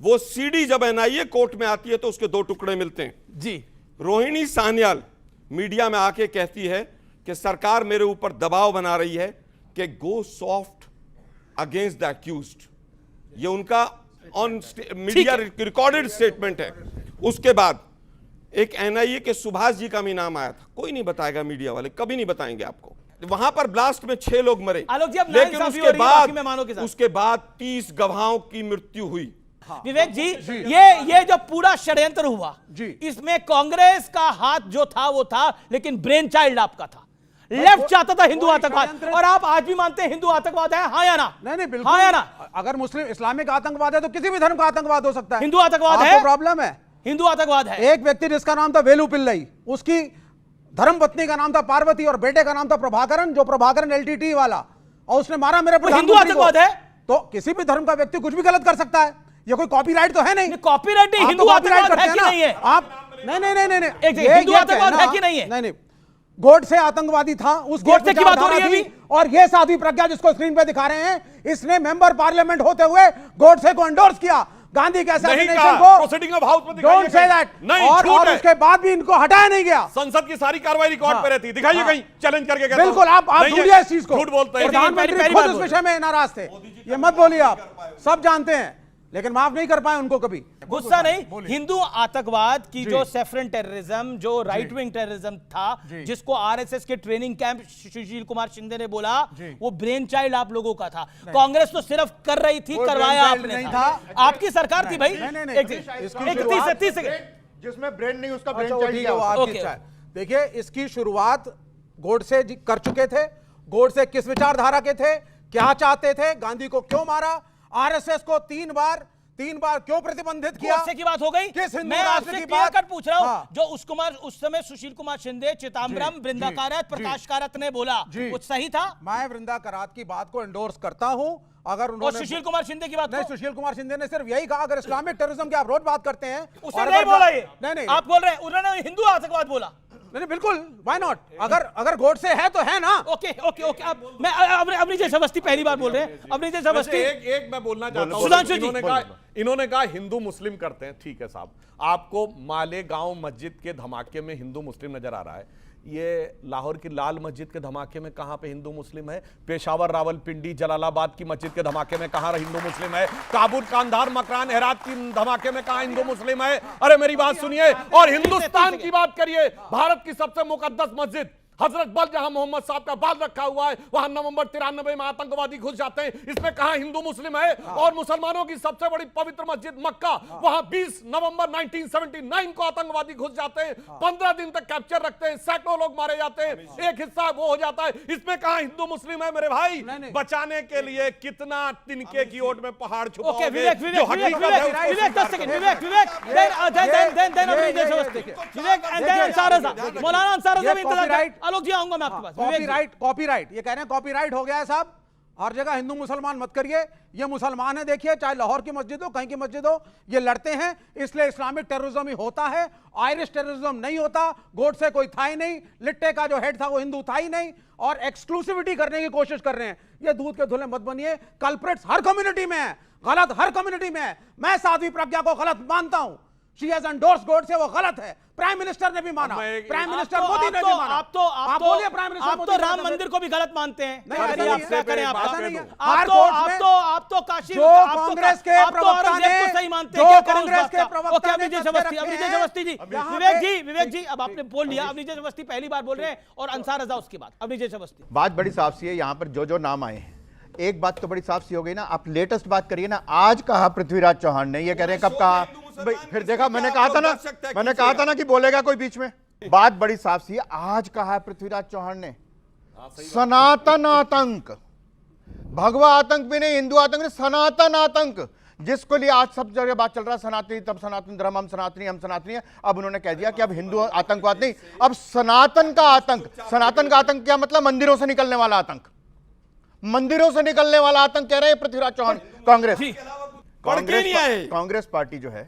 वो सीडी जब NIA court में आती है तो उसके दो टुकड़े मिलते हैं जी। रोहिणी सान्याल मीडिया में आके कहती है कि सरकार मेरे ऊपर दबाव बना रही है कि गो सॉफ्ट अगेंस्ट द अक्यूज्ड। ये उनका ऑन मीडिया रिकॉर्डेड स्टेटमेंट है। उसके बाद एक एनआईए के सुभाष जी का भी नाम आया था, कोई नहीं बताएगा, मीडिया वाले कभी नहीं बताएंगे आपको। वहां पर ब्लास्ट में 6 लोग मरे, लेकिन उसके बाद 30 गवाहों की मृत्यु हुई। विवेक जी, ये जो पूरा षड्यंत्र हुआ इसमें कांग्रेस का हाथ जो था वो था, लेकिन ब्रेन चाइल्ड आपका था। लेफ्ट चाहता था हिंदू आतंकवाद, और आप आज भी मानते हैं हिंदू आतंकवाद है? हाँ या ना? नहीं बिल्कुल, हाँ या ना? अगर मुस्लिम इस्लामिक आतंकवाद है तो किसी भी धर्म का आतंकवाद हो सकता है। हिंदू आतंकवाद है, प्रॉब्लम है हिंदू आतंकवाद है। एक व्यक्ति जिसका नाम था वेलू पिल्लई, उसकी धर्मपत्नी का नाम था पार्वती और बेटे का नाम था प्रभाकरन, जो प्रभाकरन एलटीटी वाला, और उसने मारा मेरे हिंदू आतंकवाद है। तो किसी भी धर्म का व्यक्ति कुछ भी गलत कर सकता है, ये कोई कॉपीराइट तो है नहीं। कॉपीराइट नहीं, हिंदू आतंकवाद है कि नहीं है? आप नहीं, हिंदू आतंकवाद है कि नहीं है? नहीं, गोडसे आतंकवादी था, उस गोडसे की बात हो रही है अभी। और ये साध्वी प्रज्ञा जिसको स्क्रीन पे दिखा रहे हैं, इसने मेंबर पार्लियामेंट होते हुए गोडसे को एंडोर्स किया, गांधी के असैसिनेशन को। प्रोसीडिंग ऑफ हाउस में डोंट से दैट। और उसके बाद भी इनको हटाया नहीं गया। संसद की सारी कार्रवाई रिकॉर्ड पे रहती है, दिखाइए कहीं चैलेंज करके कहता हूं। बिल्कुल, आप ढूंढिए इस चीज को। झूठ बोलते हैं प्रधानमंत्री खुद इस विषय में नाराज थे, ये मत बोलिए। आप सब जानते हैं, लेकिन माफ नहीं कर पाए उनको कभी। गुस्सा नहीं, हिंदू आतंकवाद की जो सेफरन टेररिज्म, जो राइट विंग टेररिज्म था, जिसको आरएसएस के ट्रेनिंग कैंप सुशील कुमार शिंदे ने बोला, वो ब्रेन चाइल्ड आप लोगों का था। कांग्रेस तो सिर्फ कर रही थी, करवाया आपने था। आपकी सरकार थी भाई। एक 30 सेकंड, जिसमें ब्रेन नहीं उसका ब्रेन चाइल्ड। देखिए, इसकी शुरुआत गोडसे जी कर चुके थे। गोडसे किस विचारधारा के थे, क्या चाहते थे, गांधी को क्यों मारा, आरएसएस को तीन बार क्यों प्रतिबंधित किया? गोडसे की बात हो गई। मैं आपसे क्लियर कट पूछ रहा हूं, जो उस समय सुशील कुमार शिंदे, चिदम्बरम, वृंदा कारत, प्रकाश कारत ने बोला, वो सही था? मैं वृंदा करात की बात को एंडोर्स करता हूं। अगर उन्होंने सुशील कुमार शिंदे की बात नहीं, सुशील कुमार शिंदे ने सिर्फ यही कहा, अगर इस्लामिक टेररिज्म की आप रोज बात करते हैं, उसने नहीं बोला ये। नहीं, आप बोल रहे हैं उन्होंने हिंदू आतंकवाद बोला। नहीं बिल्कुल, व्हाई नॉट? अगर गोडसे है तो है ना। ओके। अब मैं अपनी जैसे अवस्थी पहली बार बोल रहे हैं, अपनी जैसे अवस्थी। एक मैं बोलना चाहता हूं, सुधांशु जी, इन्होंने कहा हिंदू मुस्लिम करते हैं, ठीक है साहब, आपको मालेगांव मस्जिद के धमाके में हिंदू मुस्लिम नजर आ रहा है। ये लाहौर की लाल मस्जिद के धमाके में कहां पे हिंदू मुस्लिम है? पेशावर, रावलपिंडी, जलालाबाद की मस्जिद के धमाके में कहां हिंदू मुस्लिम है? काबुल, कांधार, मकरान, हेरात की धमाके में कहां हिंदू मुस्लिम है? अरे मेरी बात सुनिए, और हिंदुस्तान की बात करिए, भारत की सबसे मुकद्दस मस्जिद हजरत बल, जहां मोहम्मद साहब का बाल रखा हुआ है, वहां नवंबर 93 में आतंकवादी घुस जाते हैं, इसमें कहां हिंदू मुस्लिम है? और मुसलमानों की सबसे बड़ी पवित्र मस्जिद मक्का, वहां 20 नवंबर 1979 को आतंकवादी घुस जाते हैं, 15 दिन तक कैप्चर रखते हैं, सैकड़ों लोग मारे जाते हैं, एक हिस्सा वो हो जाता है, इसमें कहां हिंदू मुस्लिम है? मेरे भाई, बचाने के लिए कितना तिनके की ओट में पहाड़ छुपाओगे? मौलाना अंसार आलोक जी, आऊंगा मैं आपके पास। कॉपीराइट ये कह रहे हैं, कॉपीराइट हो गया है साहब। हर जगह हिंदू मुसलमान मत करिए, ये मुसलमान है, देखिए, चाहे लाहौर की मस्जिद हो, कहीं की मस्जिद हो, ये लड़ते हैं, इसलिए इस्लामिक टेररिज्म ही होता है, आयरिश टेररिज्म नहीं होता। गोडसे कोई था ही नहीं, लिट्टे का जो हेड था वो हिंदू था ही नहीं, और एक्सक्लूसिविटी करने की कोशिश कर रहे हैं। ये दूध के धुले मत बनिए, कल्प्रिट्स हर कम्युनिटी में है, गलत हर कम्युनिटी में है। मैं साध्वी प्रज्ञा को गलत मानता हूं, शी हैज एंडोर्स्ड गोडसे, वो गलत है। प्राइम मिनिस्टर ने भी माना, प्राइम मिनिस्टर मोदी ने भी माना। आप बोलिए, प्राइम मिनिस्टर आप तो राम मंदिर को भी गलत मानते हैं। नहीं, आप क्या करें, आप तो काशी, जो कांग्रेस के प्रवक्ता ने, सही मानते हैं, जो कांग्रेस के प्रवक्ता ने अवस्थी जी, विवेक जी, अब आपने बोल लिया। अब नीचे अवस्थी पहली बार बोल रहे हैं, और अंसार रजा उसके बाद। अब नीचे अवस्थी, बात बड़ी साफ सी है, यहाँ पर जो नाम आए हैं, एक बात तो बड़ी साफ सी हो गई ना। आप लेटेस्ट बात करिए ना, आज कहा पृथ्वीराज चौहान ने, ये कह रहे हैं कब कहा? फिर देखा, मैंने कहा था ना कि बोलेगा कोई बीच में। बात बड़ी साफ सी है, आज कहा है पृथ्वीराज चौहान ने, सनातन आतंक, भगवा आतंक भी नहीं, हिंदू आतंक नहीं, सनातन आतंक, जिसको लिए आज सब जगह बात चल रहा है, सनातनी तब सनातन धर्म, हम सनातनी है। अब उन्होंने कह दिया कि अब हिंदू आतंकवाद नहीं, अब सनातन का आतंक। सनातन का आतंक क्या मतलब? मंदिरों से निकलने वाला आतंक, मंदिरों से निकलने वाला आतंक कह रहे हैं पृथ्वीराज चौहान। कांग्रेस पार्टी जो है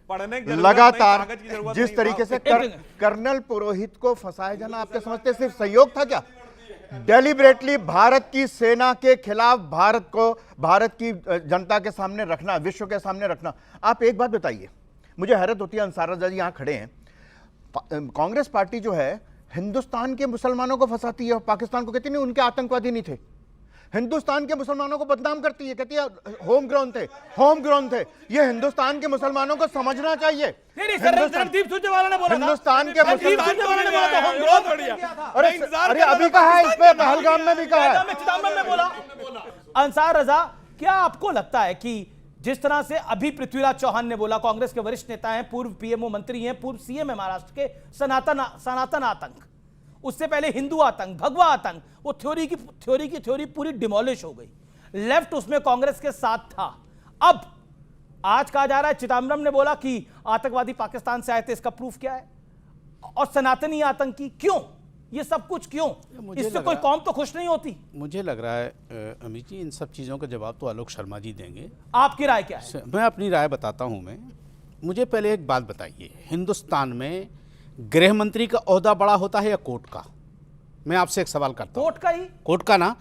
लगातार जिस तरीके से कर्नल पुरोहित को फंसाया जाना, आपके समझते सिर्फ सहयोग था क्या? डेलिबरेटली भारत की सेना के खिलाफ भारत की जनता के सामने रखना, विश्व के सामने रखना। आप एक बात बताइए, मुझे हैरत होती है, अंसार रजा जी यहां खड़े हैं, कांग्रेस पार्टी जो है हिंदुस्तान के मुसलमानों को फंसाती है और पाकिस्तान को कहती नहीं उनके आतंकवादी नहीं थे, हिंदुस्तान के मुसलमानों को बदनाम करती है, कहती है होम ग्राउंड थे। ये हिंदुस्तान के मुसलमानों को समझना चाहिए। रणदीप सुरजेवाला ने बोला, हिंदुस्तान के सुरजेवाला ने बोला था होम ग्राउंड। अरे अभी कहा है, इस पे पहलगाम में भी कहा है, चिदम्बरम ने बोला। अंसार रजा, क्या आपको लगता है कि जिस तरह से अभी पृथ्वीराज चौहान ने बोला, कांग्रेस के वरिष्ठ नेता हैं, पूर्व पीएमओ मंत्री हैं, पूर्व सीएम है महाराष्ट्र के, सनातन आतंक, उससे पहले हिंदू आतंक, भगवा आतंक, वो थ्योरी पूरी डिमोलिश हो गई, लेफ्ट उसमें कांग्रेस के साथ था। अब आज कहा जा रहा है, चिदम्बरम ने बोला कि आतंकवादी पाकिस्तान से आए थे, इसका प्रूफ क्या है? और सनातनी आतंकी क्यों? ये सब कुछ क्यों? इससे कोई कौम तो खुश नहीं होती। मुझे लग रहा है अमित जी, इन सब चीज़ों का जवाब तो आलोक शर्मा जी देंगे। आपकी राय क्या है? मैं अपनी राय बताता हूं। मुझे पहले एक बात बताइए, हिंदुस्तान में गृह मंत्री का ओहदा बड़ा होता है या कोर्ट का? मैं आपसे एक सवाल करता हूं। कोर्ट का ही। कोर्ट का ना।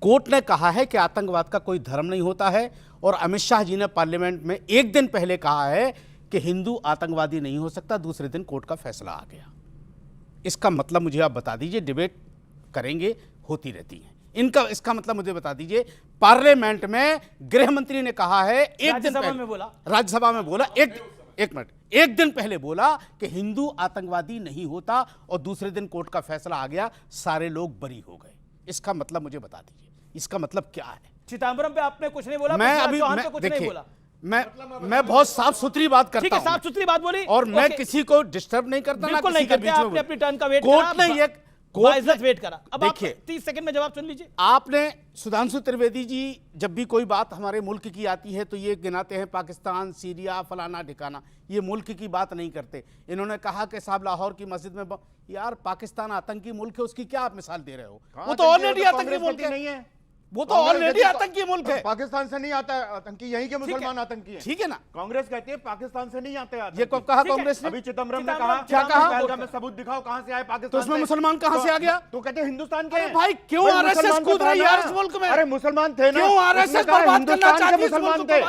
कोर्ट ने कहा है कि आतंकवाद का कोई धर्म नहीं होता है, और अमित शाह जी ने पार्लियामेंट में एक दिन पहले कहा है कि हिंदू आतंकवादी नहीं हो सकता, दूसरे दिन कोर्ट का फैसला आ गया। इसका मतलब मुझे आप बता दीजिए, डिबेट करेंगे, होती रहती है, इसका मतलब मुझे बता दीजिए, पार्लियामेंट में गृह मंत्री ने कहा है, एक दिन पहले राज्यसभा में बोला, एक दिन पहले बोला कि हिंदू आतंकवादी नहीं होता, और दूसरे दिन कोर्ट का फैसला आ गया, सारे लोग बरी हो गए। इसका मतलब मुझे बता दीजिए, इसका मतलब क्या है? चिदम्बरम पे आपने कुछ नहीं बोला, मैं अभी देखिए, मैं बहुत साफ सुथरी बात करता हूं, साफ सुथरी बात बोली, और मैं किसी को डिस्टर्ब नहीं करता, ना किसी के बीच में। आपने अपनी टर्न का वेट करा, कोर्ट ने ये वेट करा। अब देखिए, 30 सेकंड में जवाब सुन लीजिए। आपने सुधांशु त्रिवेदी जी जब भी कोई बात हमारे मुल्क की आती है तो ये गिनाते हैं पाकिस्तान, सीरिया, फलाना ठिकाना, ये मुल्क की बात नहीं करते। इन्होंने कहा कि साहब लाहौर की मस्जिद में यार पाकिस्तान आतंकी मुल्क है, उसकी क्या आप मिसाल दे रहे हो? वो तो ऑलरेडी आतंकी मुल्क नहीं है, वो तो ऑलरेडी आतंकी मुल्क है। पाकिस्तान से नहीं आता है आतंकी, यहीं के मुसलमान आतंकी हैं। ठीक है ना? कांग्रेस कहती है पाकिस्तान से नहीं आते आतंकी। ये कब कहा कांग्रेस ने? अभी चिदम्बरम ने कहा, क्या कहा? पहलगाम में सबूत दिखाओ कहां से आए पाकिस्तान। तो उसमें मुसलमान कहां से आ गया? तो कहते हैं हिंदुस्तान के। भाई क्यों आरएसएस कूद रही है इस मुल्क में? अरे मुसलमान थे ना, क्यों आरएसएस बर्बाद करना चाहती है मुसलमान थे?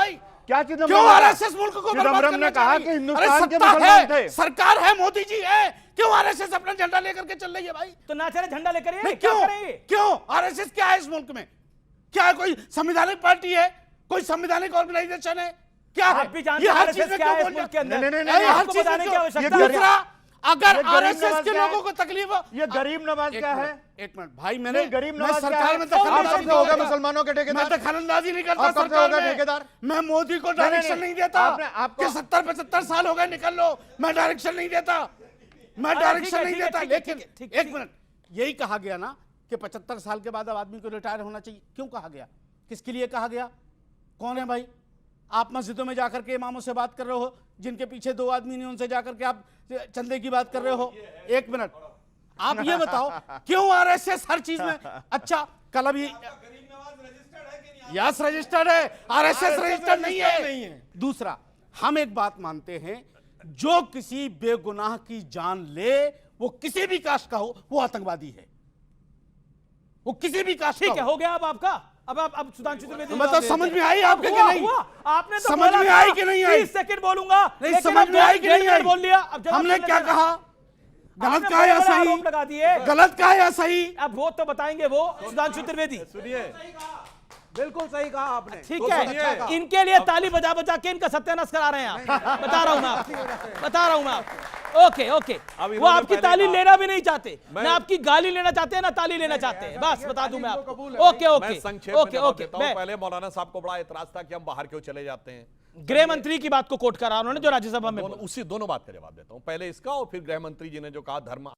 क्या क्यों आरएसएस मुल्क को चिदम्बरम ने कहा कि हिंदुस्तान के मुसलमान थे? सरकार है, मोदी जी है, क्यों आरएसएस अपना झंडा लेकर के चल रही है? भाई तो ना चले झंडा लेकर, क्यों आरएसएस क्या है इस मुल्क में? क्या कोई संवैधानिक पार्टी है, कोई संवैधानिक ऑर्गेनाइजेशन है, क्या है? आप भी जानते हैं आरएसएस क्या है इस मुल्क के अंदर? नहीं, आपको बताने की आवश्यकता है? दूसरा, अगर आरएसएस के लोगों को तकलीफ हो, ये गरीब नवाज क्या है? एक मिनट भाई, मैंने गरीब नवाज सरकार में होगा मुसलमानों के ठेकेदार, मैं दखलंदाजी नहीं करता सरकार में। ठेकेदार मैं मोदी को डायरेक्शन नहीं देता। आपको 70-75 साल हो गए, निकल लो, मैं डायरेक्शन नहीं देता, मैं डायरेक्शन नहीं देता। लेकिन एक मिनट, यही कहा गया ना कि 75 साल के बाद अब आदमी को रिटायर होना चाहिए। क्यों कहा गया? किसके लिए कहा गया? कौन है भाई? आप मस्जिदों में जाकर के इमामों से बात कर रहे हो, जिनके पीछे 2 आदमी नहीं, उनसे जाकर के आप चंदे की बात कर रहे हो। एक मिनट, आप ये बताओ क्यों आरएसएस हर चीज में? अच्छा, कल अभी यस रजिस्टर्ड है, आरएसएस रजिस्टर्ड नहीं है। दूसरा, हम एक बात मानते हैं, जो किसी बेगुनाह की जान ले, वो किसी भी कास्ट का हो, वो आतंकवादी है, वो किसी भी कास्ट का हो। ठीक है, हो गया अब आपका। अब सुधांशु त्रिवेदी, मतलब समझ में आई आपके कि नहीं? आपने तो समझ में आई कि नहीं आई? 30 सेकंड बोलूंगा, नहीं समझ में आई कि नहीं आई? बोल लिया। अब हमने क्या कहा? गलत कहा या सही? लगा दिए, गलत कहा या सही? अब वो तो बताएंगे वो सुधांशु त्रिवेदी। सुनिए, बिल्कुल सही कहा आपने। ठीक है, इनके लिए ताली बजा बजा के इनका सत्यानाश करा रहे हैं आप। बता रहा हूं मैं ओके वो आपकी ताली लेना भी नहीं चाहते, ना आपकी गाली लेना चाहते हैं, ना ताली लेना चाहते हैं। बस बता दूं मैं आपको। मैं संक्षेप में जवाब देता हूं। पहले मौलाना साहब को बड़ा एतराज था कि हम बाहर क्यों चले जाते हैं। गृह मंत्री की बात को कोट करा उन्होंने, जो राज्यसभा में दोनों बात का जवाब देता हूं। पहले इसका और फिर गृह मंत्री जी ने जो कहा धर्म